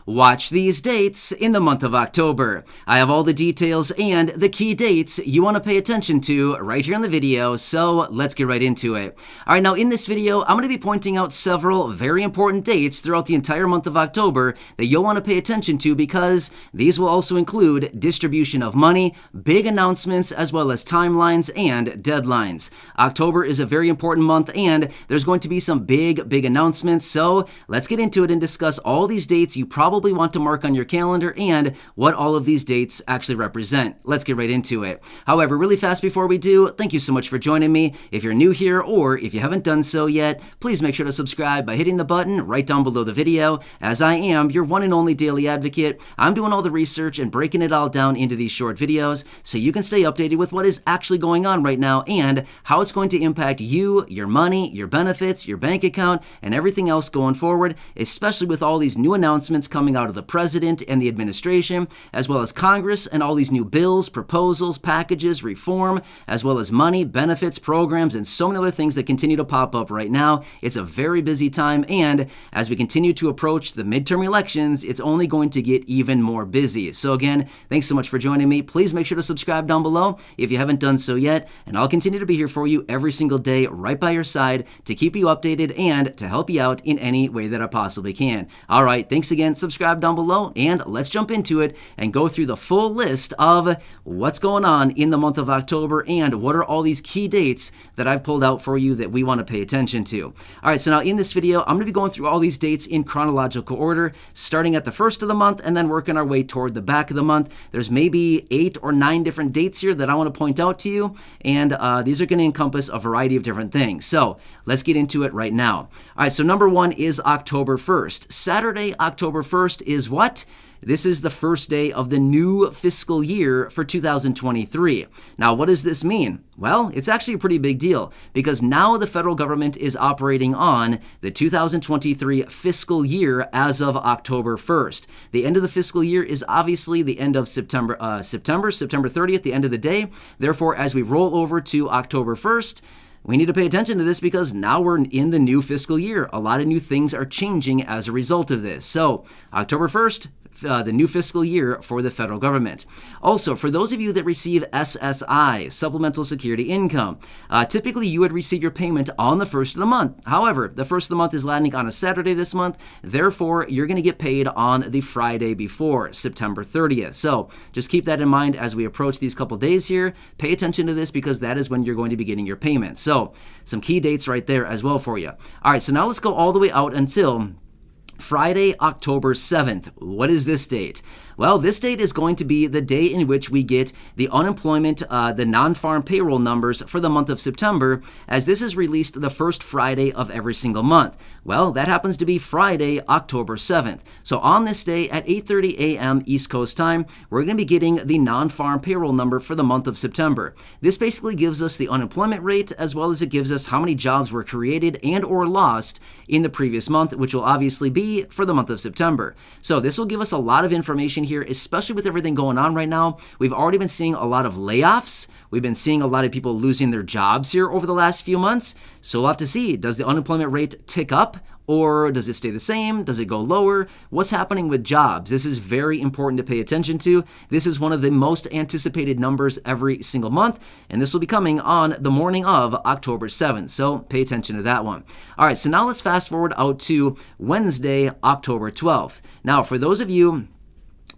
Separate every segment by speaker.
Speaker 1: watch these dates in the month of October. I have all the details and the key dates you want to pay attention to right here in the video, so let's get right into it. All right, now in this video, I'm going to be pointing out several very important dates throughout the entire month of October that you'll want to pay attention to because these will also include distribution of money, big announcements, as well as timelines and deadlines. October is a very important month and there's going to be some big announcements, so let's get into it and discuss all these dates you probably want to mark on your calendar and what all of these dates actually represent. Let's get right into it. However, really fast before we do, thank you so much for joining me. If you're new here or if you haven't done so yet, please make sure to subscribe by hitting the button right down below the video, as I am your one and only daily advocate. I'm doing all the research and breaking it all down into these short videos so you can stay updated with what is actually going on right now and how it's going to impact you, your money, your benefits, your bank account, and everything else going forward, especially with all these new announcements coming out of the president and the administration, as well as Congress and all these new bills, proposals, packages, reform, as well as money, benefits, programs, and so many other things that continue to pop up right now. It's a very busy time, and as we continue to approach the midterm elections, it's only going to get even more busy. So again, thanks so much for joining me. Please make sure to subscribe down below if you haven't done so yet, and I'll continue to be here for you every single day right by your side to keep you updated and to help you out in any way that I possibly can. All right, thanks again. Subscribe down below, and let's jump into it and go through the full list of what's going on in the month of October and what are all these key dates that I've pulled out for you that we want to pay attention to. All right, so now in this video, I'm going to be going through all these dates in chronological order, starting at the first of the month and then working our way toward the back of the month. There's maybe 8 or 9 different dates here that I want to point out to you, and these are going to encompass a variety of different things. So let's get into it right now. All right, so number 1 is October 1st. Saturday, October 1st is what? This is the first day of the new fiscal year for 2023. Now, what does this mean? Well, it's actually a pretty big deal because now the federal government is operating on the 2023 fiscal year as of October 1st. The end of the fiscal year is obviously the end of September 30th, the end of the day. Therefore, as we roll over to October 1st, we need to pay attention to this because now we're in the new fiscal year. A lot of new things are changing as a result of this. So, October 1st, the new fiscal year for the federal government. Also, for those of you that receive SSI, Supplemental Security Income, typically you would receive your payment on the first of the month. However, the first of the month is landing on a Saturday this month. Therefore, you're going to get paid on the Friday before, September 30th. So just keep that in mind as we approach these couple days here. Pay attention to this because that is when you're going to be getting your payment. So some key dates right there as well for you. All right, so now let's go all the way out until Friday, October 7th. What is this date? Well, this date is going to be the day in which we get the unemployment, the non-farm payroll numbers for the month of September, as this is released the first Friday of every single month. Well, that happens to be Friday, October 7th. So on this day at 8:30 a.m. East Coast time, we're going to be getting the non-farm payroll number for the month of September. This basically gives us the unemployment rate as well as it gives us how many jobs were created and or lost in the previous month, which will obviously be for the month of September. So this will give us a lot of information here, especially with everything going on right now. We've already been seeing a lot of layoffs. We've been seeing a lot of people losing their jobs here over the last few months. So we'll have to see, does the unemployment rate tick up? Or does it stay the same? Does it go lower? What's happening with jobs? This is very important to pay attention to. This is one of the most anticipated numbers every single month, and this will be coming on the morning of October 7th, so pay attention to that one. All right, so now let's fast forward out to Wednesday, October 12th. Now, for those of you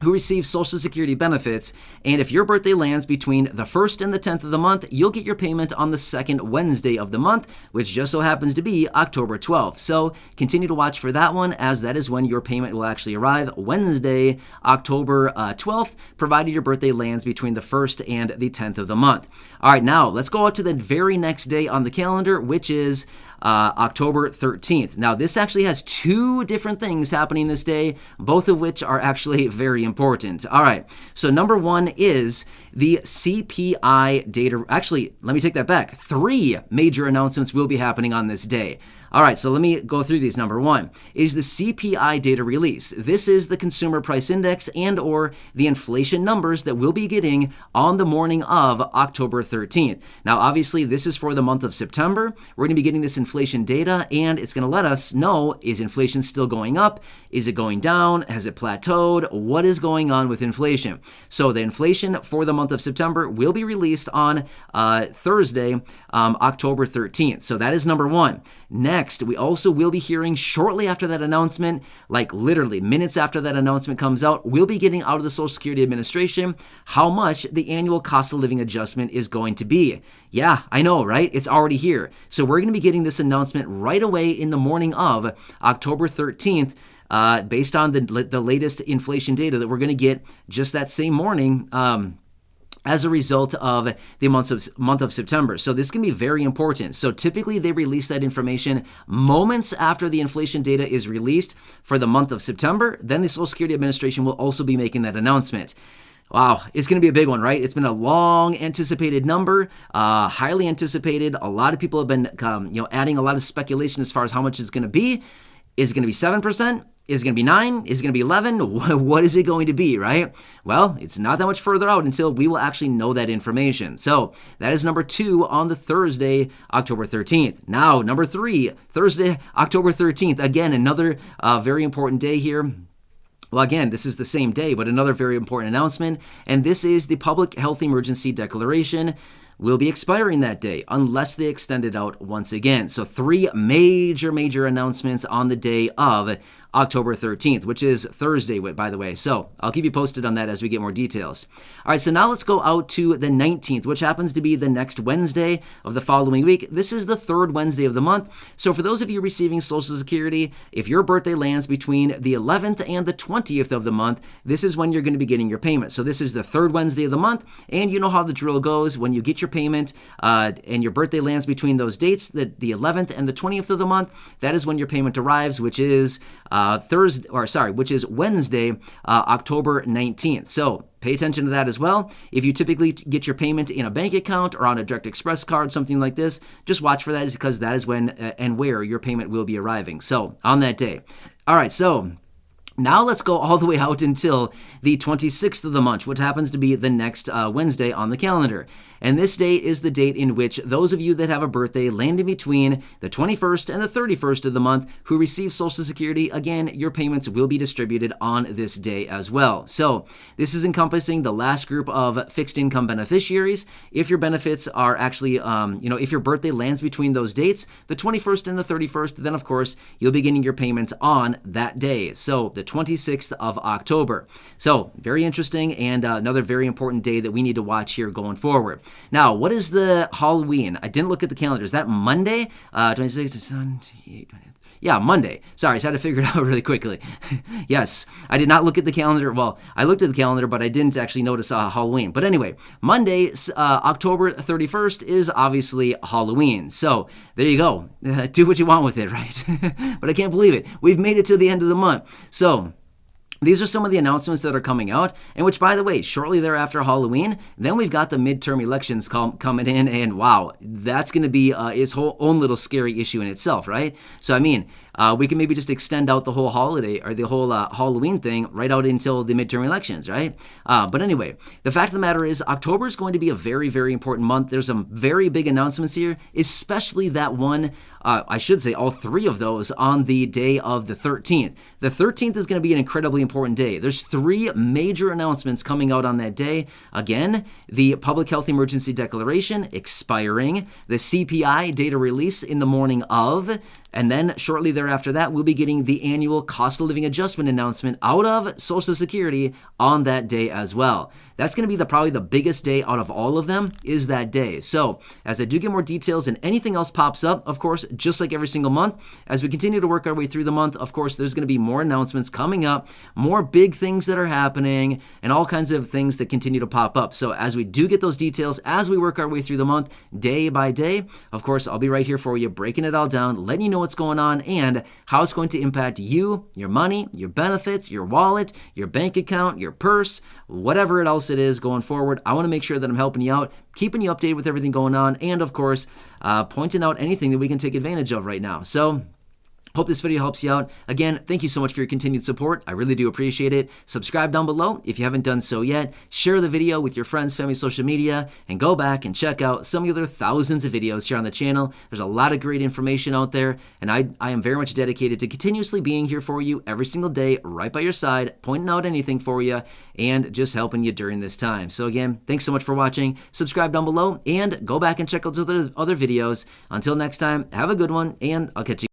Speaker 1: who receive Social Security benefits, and if your birthday lands between the 1st and the 10th of the month, you'll get your payment on the second Wednesday of the month, which just so happens to be October 12th. So continue to watch for that one, as that is when your payment will actually arrive, Wednesday, October 12th, provided your birthday lands between the 1st and the 10th of the month. All right, now let's go out to the very next day on the calendar, which is October 13th. Now, this actually has 2 different things happening this day, both of which are actually very important. All right, so number 1 is the CPI data. Actually, let me take that back. 3 major announcements will be happening on this day. All right, so let me go through these. Number one is the CPI data release. This is the Consumer Price Index and or the inflation numbers that we'll be getting on the morning of October 13th. Now, obviously, this is for the month of September. We're going to be getting this inflation data, and it's going to let us know, is inflation still going up? Is it going down? Has it plateaued? What is going on with inflation? So the inflation for the month of September will be released on Thursday, October 13th. So that is number one. Next, we also will be hearing shortly after that announcement, like literally minutes after that announcement comes out, we'll be getting out of the Social Security Administration how much the annual cost of living adjustment is going to be. Yeah, I know, right? It's already here. So we're going to be getting this announcement right away in the morning of October 13th, based on the latest inflation data that we're going to get just that same morning, as a result of the month of September. So this can be very important. So typically they release that information moments after the inflation data is released for the month of September. Then the Social Security Administration will also be making that announcement. Wow, it's going to be a big one, right? It's been a long anticipated number, highly anticipated. A lot of people have been adding a lot of speculation as far as how much it's going to be. Is it going to be 7%? Is it going to be 9? Is it going to be 11? What is it going to be, right? Well, it's not that much further out until we will actually know that information. So that is number 2 on the Thursday, October 13th. Now, number 3, Thursday, October 13th. Again, another very important day here. Well, again, this is the same day, but another very important announcement. And this is the Public Health Emergency Declaration will be expiring that day unless they extend it out once again. So 3 major announcements on the day of October 13th, which is Thursday, by the way. So I'll keep you posted on that as we get more details. All right, so now let's go out to the 19th, which happens to be the next Wednesday of the following week. This is the 3rd Wednesday of the month. So for those of you receiving Social Security, if your birthday lands between the 11th and the 20th of the month, this is when you're going to be getting your payment. So this is the 3rd Wednesday of the month, and you know how the drill goes. When you get your payment and your birthday lands between those dates, the 11th and the 20th of the month, that is when your payment arrives, which is Wednesday, October 19th. So pay attention to that as well. If you typically get your payment in a bank account or on a direct express card, something like this, just watch for that, because that is when and where your payment will be arriving. So on that day. All right, so now let's go all the way out until the 26th of the month, which happens to be the next Wednesday on the calendar. And this date is the date in which those of you that have a birthday landing between the 21st and the 31st of the month who receive Social Security, again, your payments will be distributed on this day as well. So this is encompassing the last group of fixed income beneficiaries. If your benefits are actually, if your birthday lands between those dates, the 21st and the 31st, then of course you'll be getting your payments on that day. So the 26th of October. So very interesting, and another very important day that we need to watch here going forward. Now, what is the Halloween? I didn't look at the calendar. Is that Monday? 26, 28, 20. Yeah, Monday. Sorry, so I had to figure it out really quickly. Yes, I did not look at the calendar. Well, I looked at the calendar, but I didn't actually notice Halloween. But anyway, Monday, October 31st is obviously Halloween. So there you go. Do what you want with it, right? But I can't believe it. We've made it to the end of the month. So these are some of the announcements that are coming out, and which, by the way, shortly thereafter Halloween, then we've got the midterm elections coming in, and wow, that's going to be its own little scary issue in itself, right? So, I mean, we can maybe just extend out the whole holiday or the whole Halloween thing right out until the midterm elections, right? But anyway, the fact of the matter is October is going to be a very, very important month. There's some very big announcements here, especially that one, I should say all 3 of those on the day of the 13th. The 13th is going to be an incredibly important day. There's 3 major announcements coming out on that day. Again, the Public Health Emergency Declaration expiring, the CPI data release in the morning of, and then shortly thereafter that, we'll be getting the annual cost of living adjustment announcement out of Social Security on that day as well. That's going to be probably the biggest day out of all of them is that day. So as I do get more details and anything else pops up, of course, just like every single month, as we continue to work our way through the month, of course, there's going to be more announcements coming up, more big things that are happening, and all kinds of things that continue to pop up. So as we do get those details, as we work our way through the month, day by day, of course, I'll be right here for you, breaking it all down, letting you know what's going on and how it's going to impact you, your money, your benefits, your wallet, your bank account, your purse, whatever else else it is going forward. I want to make sure that I'm helping you out, keeping you updated with everything going on, and of course, pointing out anything that we can take advantage of right now. So hope this video helps you out. Again, thank you so much for your continued support. I really do appreciate it. Subscribe down below if you haven't done so yet. Share the video with your friends, family, social media, and go back and check out some of the other thousands of videos here on the channel. There's a lot of great information out there, and I am very much dedicated to continuously being here for you every single day, right by your side, pointing out anything for you, and just helping you during this time. So again, thanks so much for watching. Subscribe down below, and go back and check out other videos. Until next time, have a good one, and I'll catch you.